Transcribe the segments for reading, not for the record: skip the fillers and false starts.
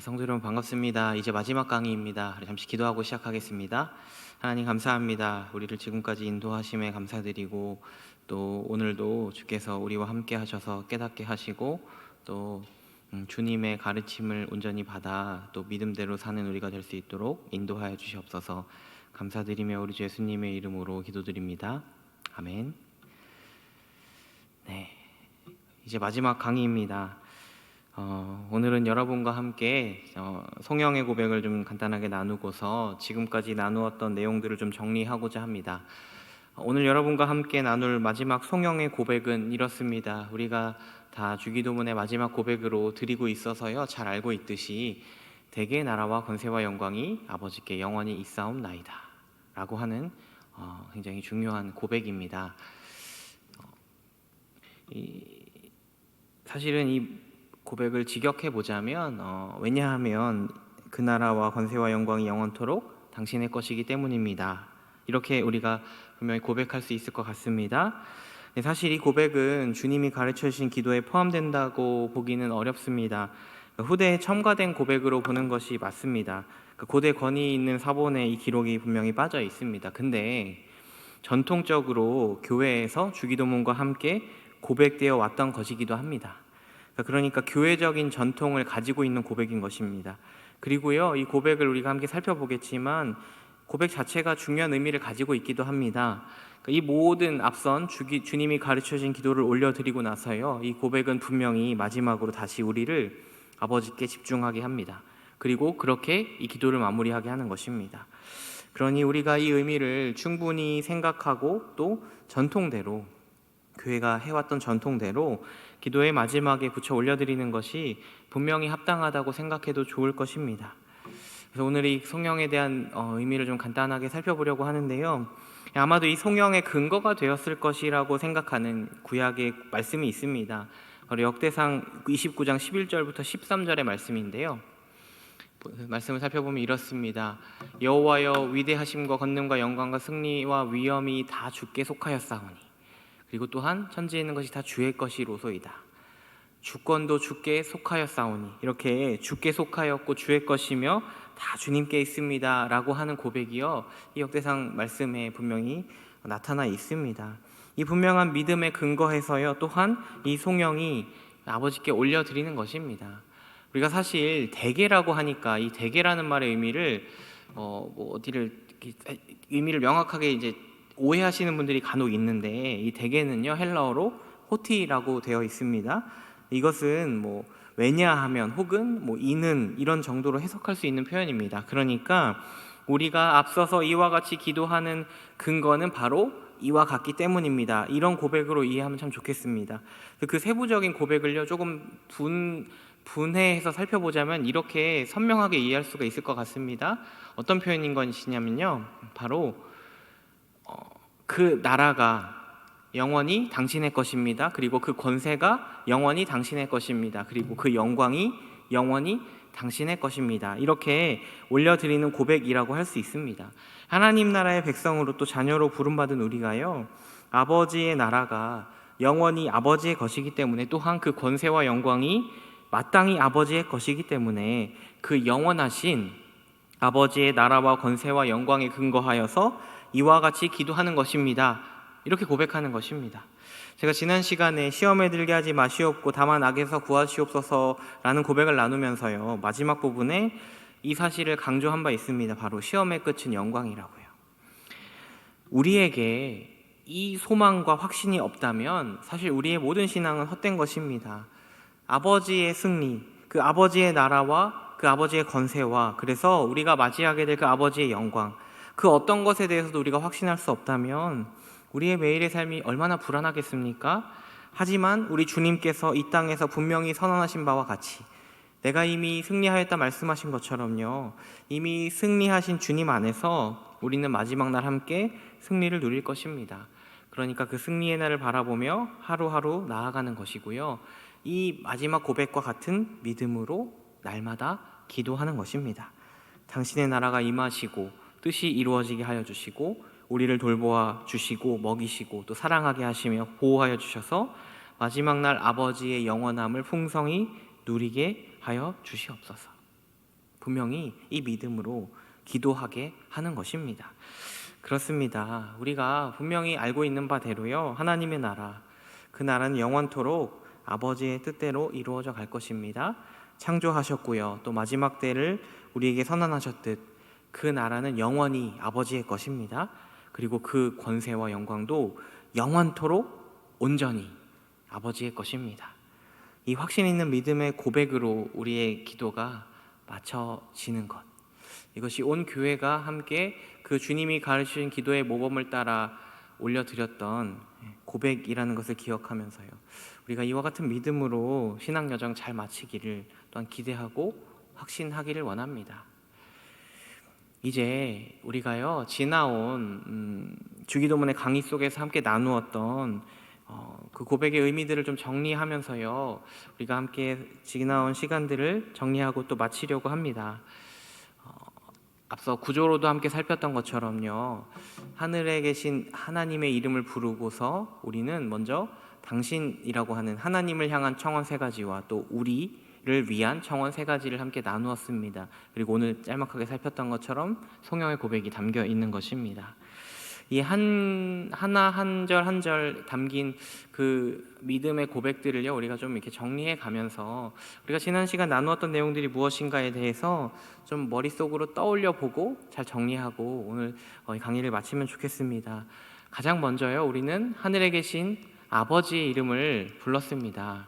성도 여러분 반갑습니다. 이제 마지막 강의입니다. 잠시 기도하고 시작하겠습니다. 하나님 감사합니다. 우리를 지금까지 인도하심에 감사드리고 또 오늘도 주께서 우리와 함께 하셔서 깨닫게 하시고 또 주님의 가르침을 온전히 받아 또 믿음대로 사는 우리가 될 수 있도록 인도하여 주시옵소서. 감사드리며 우리 주 예수님의 이름으로 기도드립니다. 아멘. 네, 이제 마지막 강의입니다. 오늘은 여러분과 함께 성령의 고백을 좀 간단하게 나누고서 지금까지 나누었던 내용들을 좀 정리하고자 합니다. 오늘 여러분과 함께 나눌 마지막 성령의 고백은 이렇습니다. 우리가 다 주기도문의 마지막 고백으로 드리고 있어서요, 잘 알고 있듯이 대개 나라와 권세와 영광이 아버지께 영원히 있사옵나이다 라고 하는 굉장히 중요한 고백입니다. 사실은 이 고백을 직역해 보자면 왜냐하면 그 나라와 권세와 영광이 영원토록 당신의 것이기 때문입니다. 이렇게 우리가 분명히 고백할 수 있을 것 같습니다. 사실 이 고백은 주님이 가르쳐 주신 기도에 포함된다고 보기는 어렵습니다. 후대에 첨가된 고백으로 보는 것이 맞습니다. 고대 권위 있는 사본에 이 기록이 분명히 빠져 있습니다. 근데 전통적으로 교회에서 주기도문과 함께 고백되어 왔던 것이기도 합니다. 그러니까 교회적인 전통을 가지고 있는 고백인 것입니다. 그리고요, 이 고백을 우리가 함께 살펴보겠지만 고백 자체가 중요한 의미를 가지고 있기도 합니다. 이 모든 앞선 주님이 가르쳐진 기도를 올려드리고 나서요, 이 고백은 분명히 마지막으로 다시 우리를 아버지께 집중하게 합니다. 그리고 그렇게 이 기도를 마무리하게 하는 것입니다. 그러니 우리가 이 의미를 충분히 생각하고 또 전통대로, 교회가 해왔던 전통대로 기도의 마지막에 붙여 올려드리는 것이 분명히 합당하다고 생각해도 좋을 것입니다. 그래서 오늘 이 성령에 대한 의미를 좀 간단하게 살펴보려고 하는데요, 아마도 이 성령의 근거가 되었을 것이라고 생각하는 구약의 말씀이 있습니다. 바로 역대상 29장 11절부터 13절의 말씀인데요, 말씀을 살펴보면 이렇습니다. 여호와여, 위대하심과 권능과 영광과 승리와 위엄이 다 주께 속하였사오니 그리고 또한 천지에 있는 것이 다 주의 것이로소이다. 주권도 주께 속하였사오니, 이렇게 주께 속하였고 주의 것이며 다 주님께 있습니다 라고 하는 고백이요, 이 역대상 말씀에 분명히 나타나 있습니다. 이 분명한 믿음에 근거해서요, 또한 이 성령이 아버지께 올려드리는 것입니다. 우리가 사실 대개라고 하니까 이 대개라는 말의 의미를 의미를 명확하게 이제 오해하시는 분들이 간혹 있는데, 이 대개는요, 헬라어로 호티라고 되어 있습니다. 이것은 왜냐하면 혹은 이는 이런 정도로 해석할 수 있는 표현입니다. 그러니까 우리가 앞서서 이와 같이 기도하는 근거는 바로 이와 같기 때문입니다. 이런 고백으로 이해하면 참 좋겠습니다. 그 세부적인 고백을요, 조금 분해해서 살펴보자면 이렇게 선명하게 이해할 수가 있을 것 같습니다. 어떤 표현인 것이냐면요, 바로 그 나라가 영원히 당신의 것입니다. 그리고 그 권세가 영원히 당신의 것입니다. 그리고 그 영광이 영원히 당신의 것입니다. 이렇게 올려드리는 고백이라고 할 수 있습니다. 하나님 나라의 백성으로 또 자녀로 부름받은 우리가요, 아버지의 나라가 영원히 아버지의 것이기 때문에, 또한 그 권세와 영광이 마땅히 아버지의 것이기 때문에 그 영원하신 아버지의 나라와 권세와 영광에 근거하여서 이와 같이 기도하는 것입니다. 이렇게 고백하는 것입니다. 제가 지난 시간에 시험에 들게 하지 마시옵고 다만 악에서 구하시옵소서라는 고백을 나누면서요, 마지막 부분에 이 사실을 강조한 바 있습니다. 바로 시험의 끝은 영광이라고요. 우리에게 이 소망과 확신이 없다면 사실 우리의 모든 신앙은 헛된 것입니다. 아버지의 승리, 그 아버지의 나라와 그 아버지의 권세와, 그래서 우리가 맞이하게 될 그 아버지의 영광, 그 어떤 것에 대해서도 우리가 확신할 수 없다면 우리의 매일의 삶이 얼마나 불안하겠습니까? 하지만 우리 주님께서 이 땅에서 분명히 선언하신 바와 같이 내가 이미 승리하였다 말씀하신 것처럼요, 이미 승리하신 주님 안에서 우리는 마지막 날 함께 승리를 누릴 것입니다. 그러니까 그 승리의 날을 바라보며 하루하루 나아가는 것이고요, 이 마지막 고백과 같은 믿음으로 날마다 기도하는 것입니다. 당신의 나라가 임하시고 뜻이 이루어지게 하여 주시고 우리를 돌보아 주시고 먹이시고 또 사랑하게 하시며 보호하여 주셔서 마지막 날 아버지의 영원함을 풍성히 누리게 하여 주시옵소서. 분명히 이 믿음으로 기도하게 하는 것입니다. 그렇습니다. 우리가 분명히 알고 있는 바대로요, 하나님의 나라, 그 나라는 영원토록 아버지의 뜻대로 이루어져 갈 것입니다. 창조하셨고요, 또 마지막 때를 우리에게 선언하셨듯 그 나라는 영원히 아버지의 것입니다. 그리고 그 권세와 영광도 영원토록 온전히 아버지의 것입니다. 이 확신 있는 믿음의 고백으로 우리의 기도가 맞춰지는 것, 이것이 온 교회가 함께 그 주님이 가르치신 기도의 모범을 따라 올려드렸던 고백이라는 것을 기억하면서요, 우리가 이와 같은 믿음으로 신앙 여정 잘 마치기를 또한 기대하고 확신하기를 원합니다. 이제 우리가요, 지나온 주기도문의 강의 속에서 함께 나누었던 그 고백의 의미들을 좀 정리하면서요, 우리가 함께 지나온 시간들을 정리하고 또 마치려고 합니다. 앞서 구조로도 함께 살폈던 것처럼요, 하늘에 계신 하나님의 이름을 부르고서 우리는 먼저 당신이라고 하는 하나님을 향한 청원 세 가지와 또 우리를 위한 청원 세 가지를 함께 나누었습니다. 그리고 오늘 짤막하게 살폈던 것처럼 성령의 고백이 담겨 있는 것입니다. 이 하나 한 절 한 절 담긴 그 믿음의 고백들을요, 우리가 좀 이렇게 정리해 가면서 우리가 지난 시간 나누었던 내용들이 무엇인가에 대해서 좀 머릿속으로 떠올려 보고 잘 정리하고 오늘 강의를 마치면 좋겠습니다. 가장 먼저요, 우리는 하늘에 계신 아버지의 이름을 불렀습니다.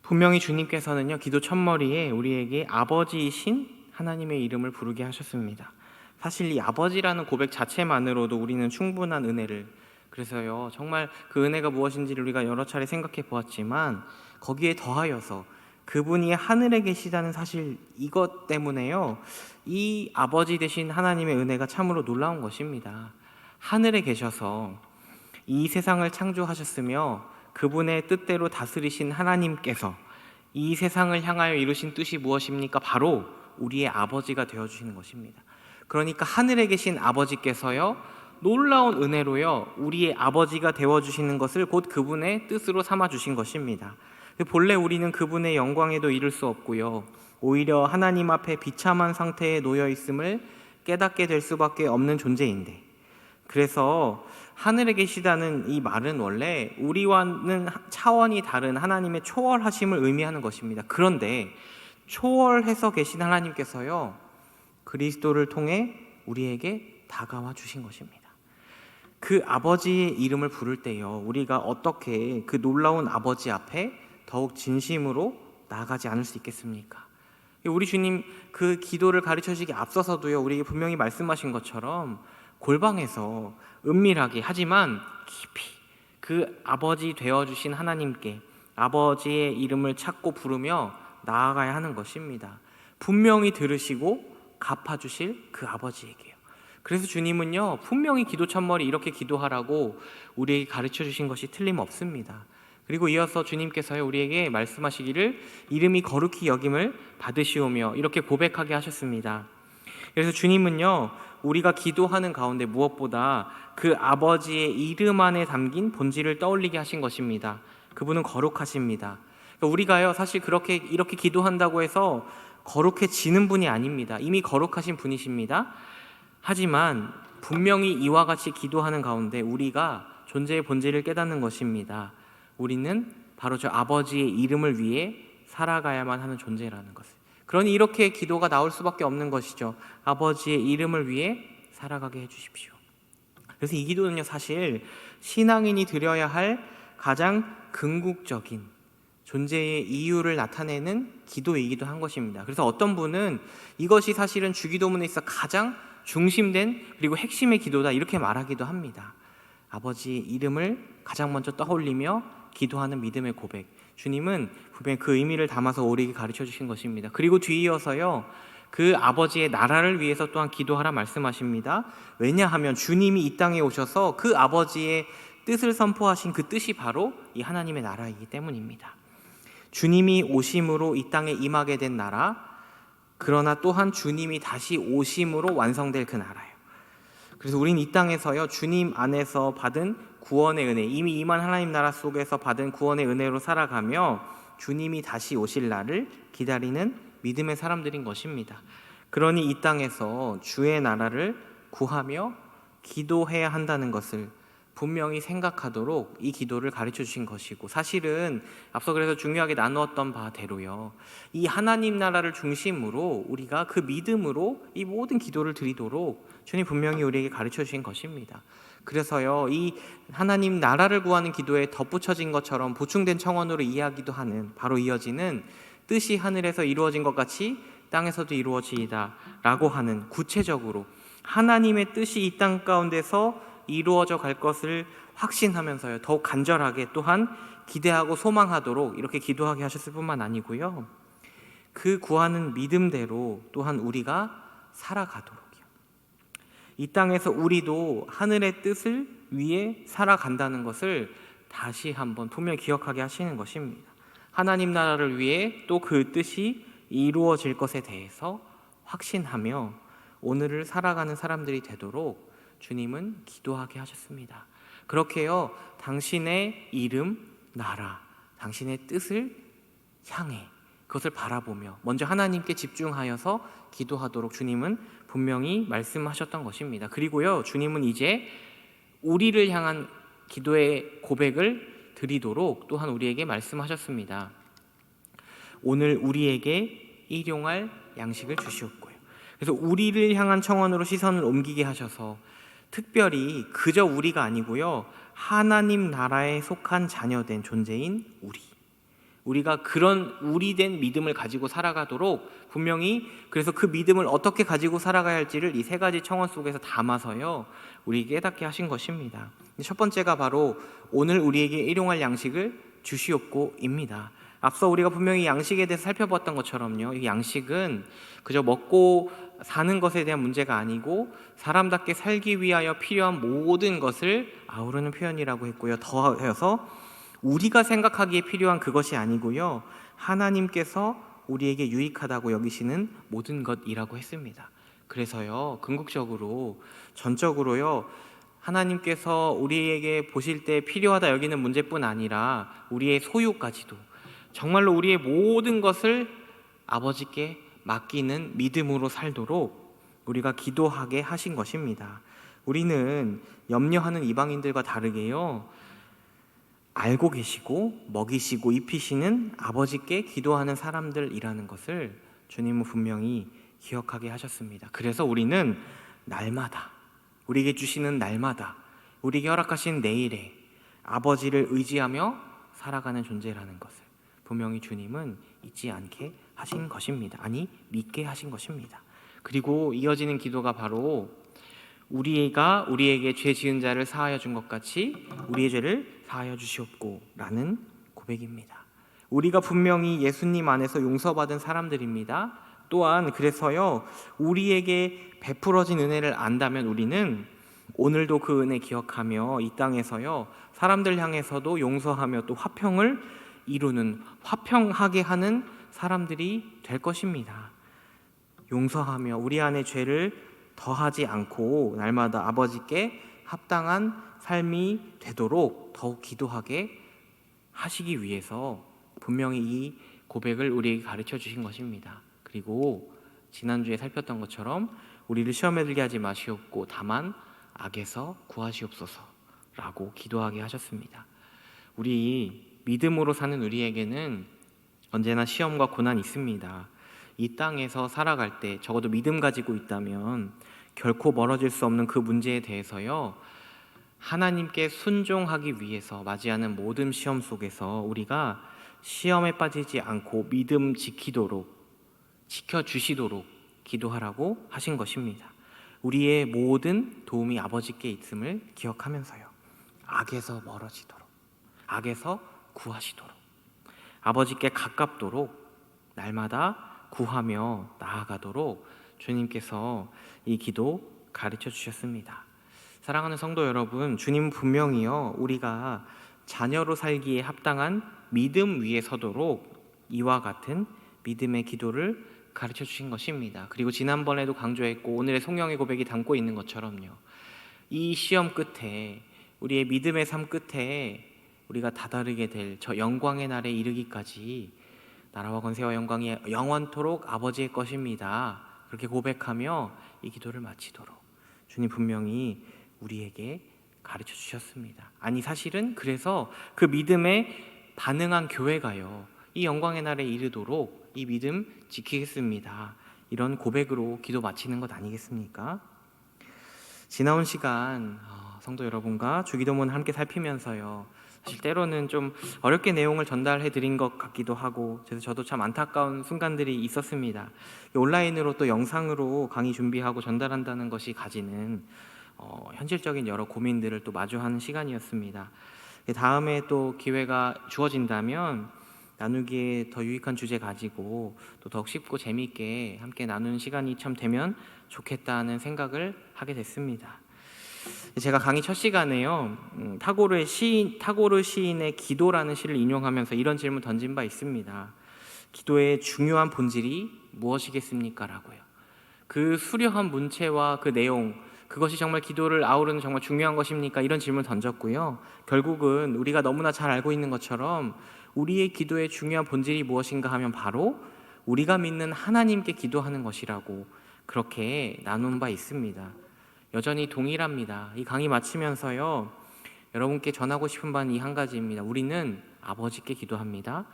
분명히 주님께서는요, 기도 첫머리에 우리에게 아버지이신 하나님의 이름을 부르게 하셨습니다. 사실 이 아버지라는 고백 자체만으로도 우리는 충분한 은혜를, 그래서요, 정말 그 은혜가 무엇인지를 우리가 여러 차례 생각해 보았지만 거기에 더하여서 그분이 하늘에 계시다는 사실, 이것 때문에요, 이 아버지 되신 하나님의 은혜가 참으로 놀라운 것입니다. 하늘에 계셔서 이 세상을 창조하셨으며 그분의 뜻대로 다스리신 하나님께서 이 세상을 향하여 이루신 뜻이 무엇입니까? 바로 우리의 아버지가 되어주시는 것입니다. 그러니까 하늘에 계신 아버지께서요, 놀라운 은혜로요, 우리의 아버지가 되어주시는 것을 곧 그분의 뜻으로 삼아주신 것입니다. 본래 우리는 그분의 영광에도 이를 수 없고요, 오히려 하나님 앞에 비참한 상태에 놓여 있음을 깨닫게 될 수밖에 없는 존재인데, 그래서 하늘에 계시다는 이 말은 원래 우리와는 차원이 다른 하나님의 초월하심을 의미하는 것입니다. 그런데 초월해서 계신 하나님께서요, 그리스도를 통해 우리에게 다가와 주신 것입니다. 그 아버지의 이름을 부를 때요, 우리가 어떻게 그 놀라운 아버지 앞에 더욱 진심으로 나아가지 않을 수 있겠습니까? 우리 주님 그 기도를 가르쳐 주시기 앞서서도요, 우리에게 분명히 말씀하신 것처럼 골방에서 은밀하게 하지만 깊이 그 아버지 되어주신 하나님께 아버지의 이름을 찾고 부르며 나아가야 하는 것입니다. 분명히 들으시고 갚아주실 그 아버지에게요. 그래서 주님은요, 분명히 기도 첫머리 이렇게 기도하라고 우리에게 가르쳐 주신 것이 틀림없습니다. 그리고 이어서 주님께서요, 우리에게 말씀하시기를 이름이 거룩히 여김을 받으시오며 이렇게 고백하게 하셨습니다. 그래서 주님은요, 우리가 기도하는 가운데 무엇보다 그 아버지의 이름 안에 담긴 본질을 떠올리게 하신 것입니다. 그분은 거룩하십니다. 그러니까 우리가요, 사실 이렇게 기도한다고 해서 거룩해지는 분이 아닙니다. 이미 거룩하신 분이십니다. 하지만 분명히 이와 같이 기도하는 가운데 우리가 존재의 본질을 깨닫는 것입니다. 우리는 바로 저 아버지의 이름을 위해 살아가야만 하는 존재라는 것을. 그러니 이렇게 기도가 나올 수밖에 없는 것이죠. 아버지의 이름을 위해 살아가게 해주십시오. 그래서 이 기도는요, 사실 신앙인이 드려야 할 가장 궁극적인 존재의 이유를 나타내는 기도이기도 한 것입니다. 그래서 어떤 분은 이것이 사실은 주기도문에 있어 가장 중심된 그리고 핵심의 기도다, 이렇게 말하기도 합니다. 아버지의 이름을 가장 먼저 떠올리며 기도하는 믿음의 고백, 주님은 분명히 그 의미를 담아서 우리에게 가르쳐 주신 것입니다. 그리고 뒤이어서요, 그 아버지의 나라를 위해서 또한 기도하라 말씀하십니다. 왜냐하면 주님이 이 땅에 오셔서 그 아버지의 뜻을 선포하신 그 뜻이 바로 이 하나님의 나라이기 때문입니다. 주님이 오심으로 이 땅에 임하게 된 나라, 그러나 또한 주님이 다시 오심으로 완성될 그 나라예요. 그래서 우리는 이 땅에서요, 주님 안에서 받은 구원의 은혜, 이미 임한 하나님 나라 속에서 받은 구원의 은혜로 살아가며 주님이 다시 오실 날을 기다리는 믿음의 사람들인 것입니다. 그러니 이 땅에서 주의 나라를 구하며 기도해야 한다는 것을 분명히 생각하도록 이 기도를 가르쳐 주신 것이고, 사실은 앞서 그래서 중요하게 나누었던 바대로요, 이 하나님 나라를 중심으로 우리가 그 믿음으로 이 모든 기도를 드리도록 주님 분명히 우리에게 가르쳐 주신 것입니다. 그래서요, 이 하나님 나라를 구하는 기도에 덧붙여진 것처럼 보충된 청원으로 이해하기도 하는, 바로 이어지는 뜻이 하늘에서 이루어진 것 같이 땅에서도 이루어지이다 라고 하는, 구체적으로 하나님의 뜻이 이 땅 가운데서 이루어져 갈 것을 확신하면서요, 더욱 간절하게 또한 기대하고 소망하도록 이렇게 기도하게 하셨을 뿐만 아니고요, 그 구하는 믿음대로 또한 우리가 살아가도록이요, 이 땅에서 우리도 하늘의 뜻을 위해 살아간다는 것을 다시 한번 분명히 기억하게 하시는 것입니다. 하나님 나라를 위해 또 그 뜻이 이루어질 것에 대해서 확신하며 오늘을 살아가는 사람들이 되도록 주님은 기도하게 하셨습니다. 그렇게요, 당신의 이름, 나라, 당신의 뜻을 향해 그것을 바라보며 먼저 하나님께 집중하여서 기도하도록 주님은 분명히 말씀하셨던 것입니다. 그리고요, 주님은 이제 우리를 향한 기도의 고백을 드리도록 또한 우리에게 말씀하셨습니다. 오늘 우리에게 일용할 양식을 주시옵고요. 그래서 우리를 향한 청원으로 시선을 옮기게 하셔서 특별히 그저 우리가 아니고요, 하나님 나라에 속한 자녀된 존재인 우리가 그런 우리된 믿음을 가지고 살아가도록 분명히, 그래서 그 믿음을 어떻게 가지고 살아가야 할지를 이 세 가지 청원 속에서 담아서요 우리 깨닫게 하신 것입니다. 첫 번째가 바로 오늘 우리에게 일용할 양식을 주시옵고입니다. 앞서 우리가 분명히 양식에 대해서 살펴봤던 것처럼요, 이 양식은 그저 먹고 사는 것에 대한 문제가 아니고 사람답게 살기 위하여 필요한 모든 것을 아우르는 표현이라고 했고요, 더하여서 우리가 생각하기에 필요한 그것이 아니고요, 하나님께서 우리에게 유익하다고 여기시는 모든 것이라고 했습니다. 그래서요, 궁극적으로 전적으로요, 하나님께서 우리에게 보실 때 필요하다 여기는 문제뿐 아니라 우리의 소유까지도, 정말로 우리의 모든 것을 아버지께 맡기는 믿음으로 살도록 우리가 기도하게 하신 것입니다. 우리는 염려하는 이방인들과 다르게요, 알고 계시고 먹이시고 입히시는 아버지께 기도하는 사람들이라는 것을 주님은 분명히 기억하게 하셨습니다. 그래서 우리는 날마다, 우리에게 주시는 날마다, 우리에게 허락하신 내일에 아버지를 의지하며 살아가는 존재라는 것을 분명히 주님은 잊지 않게 하신 것입니다. 아니, 믿게 하신 것입니다. 그리고 이어지는 기도가 바로 우리가 우리에게 죄 지은 자를 사하여 준 것 같이 우리의 죄를 사하여 주시옵고 라는 고백입니다. 우리가 분명히 예수님 안에서 용서받은 사람들입니다. 또한 그래서요, 우리에게 베풀어진 은혜를 안다면 우리는 오늘도 그 은혜 기억하며 이 땅에서요, 사람들 향해서도 용서하며 또 화평을 이루는, 화평하게 하는 사람들이 될 것입니다. 용서하며 우리 안에 죄를 더하지 않고 날마다 아버지께 합당한 삶이 되도록 더욱 기도하게 하시기 위해서 분명히 이 고백을 우리에게 가르쳐 주신 것입니다. 그리고 지난주에 살폈던 것처럼 우리를 시험에 들게 하지 마시옵고 다만 악에서 구하시옵소서라고 기도하게 하셨습니다. 우리 믿음으로 사는 우리에게는 언제나 시험과 고난이 있습니다. 이 땅에서 살아갈 때 적어도 믿음 가지고 있다면 결코 멀어질 수 없는 그 문제에 대해서요, 하나님께 순종하기 위해서 맞이하는 모든 시험 속에서 우리가 시험에 빠지지 않고 믿음 지켜주시도록 기도하라고 하신 것입니다. 우리의 모든 도움이 아버지께 있음을 기억하면서요, 악에서 멀어지도록, 악에서 구하시도록, 아버지께 가깝도록 날마다 구하며 나아가도록 주님께서 이 기도 가르쳐 주셨습니다. 사랑하는 성도 여러분, 주님 분명히요, 우리가 자녀로 살기에 합당한 믿음 위에 서도록 이와 같은 믿음의 기도를 가르쳐 주신 것입니다. 그리고 지난번에도 강조했고 오늘의 송영의 고백이 담고 있는 것처럼요, 이 시험 끝에, 우리의 믿음의 삶 끝에 우리가 다다르게 될 저 영광의 날에 이르기까지 나라와 권세와 영광이 영원토록 아버지의 것입니다. 그렇게 고백하며 이 기도를 마치도록 주님 분명히 우리에게 가르쳐 주셨습니다. 아니 사실은 그래서 그 믿음에 반응한 교회가요, 이 영광의 날에 이르도록 이 믿음 지키겠습니다, 이런 고백으로 기도 마치는 것 아니겠습니까? 지나온 시간 성도 여러분과 주기도문 함께 살피면서요, 사실 때로는 좀 어렵게 내용을 전달해 드린 것 같기도 하고, 그래서 저도 참 안타까운 순간들이 있었습니다. 온라인으로 또 영상으로 강의 준비하고 전달한다는 것이 가지는 현실적인 여러 고민들을 또 마주하는 시간이었습니다. 다음에 또 기회가 주어진다면 나누기에 더 유익한 주제 가지고 또 더욱 쉽고 재미있게 함께 나누는 시간이 참 되면 좋겠다는 생각을 하게 됐습니다. 제가 강의 첫 시간에요, 타고르 시인의 기도라는 시를 인용하면서 이런 질문 던진 바 있습니다. 기도의 중요한 본질이 무엇이겠습니까? 라고요. 그 수려한 문체와 그 내용, 그것이 정말 기도를 아우르는 정말 중요한 것입니까? 이런 질문을 던졌고요. 결국은 우리가 너무나 잘 알고 있는 것처럼 우리의 기도의 중요한 본질이 무엇인가 하면 바로 우리가 믿는 하나님께 기도하는 것이라고 그렇게 나눈 바 있습니다. 여전히 동일합니다. 이 강의 마치면서요, 여러분께 전하고 싶은 바는 이 한 가지입니다. 우리는 아버지께 기도합니다.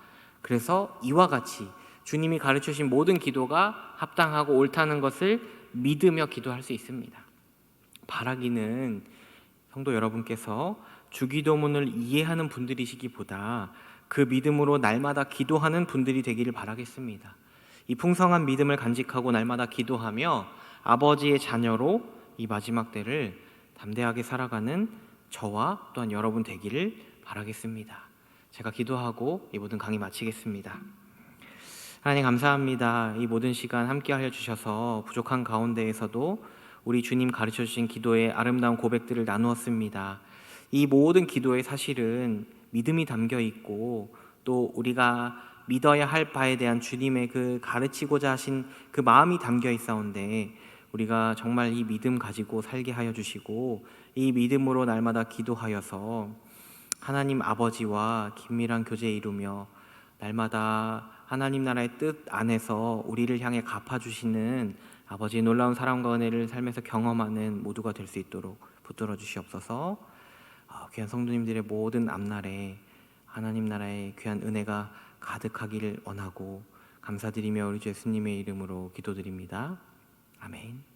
그래서 이와 같이 주님이 가르치신 모든 기도가 합당하고 옳다는 것을 믿으며 기도할 수 있습니다. 바라기는 성도 여러분께서 주기도문을 이해하는 분들이시기보다 그 믿음으로 날마다 기도하는 분들이 되기를 바라겠습니다. 이 풍성한 믿음을 간직하고 날마다 기도하며 아버지의 자녀로 이 마지막 때를 담대하게 살아가는 저와 또한 여러분 되기를 바라겠습니다. 제가 기도하고 이 모든 강의 마치겠습니다. 하나님 감사합니다. 이 모든 시간 함께 하여 주셔서 부족한 가운데에서도 우리 주님 가르쳐 주신 기도의 아름다운 고백들을 나누었습니다. 이 모든 기도에 사실은 믿음이 담겨 있고 또 우리가 믿어야 할 바에 대한 주님의 그 가르치고자 하신 그 마음이 담겨 있사온데, 우리가 정말 이 믿음 가지고 살게 하여 주시고 이 믿음으로 날마다 기도하여서 하나님 아버지와 긴밀한 교제 이루며 날마다 하나님 나라의 뜻 안에서 우리를 향해 갚아주시는 아버지의 놀라운 사랑과 은혜를 삶에서 경험하는 모두가 될 수 있도록 붙들어 주시옵소서. 귀한 성도님들의 모든 앞날에 하나님 나라의 귀한 은혜가 가득하기를 원하고 감사드리며 우리 주 예수님의 이름으로 기도드립니다. 아멘.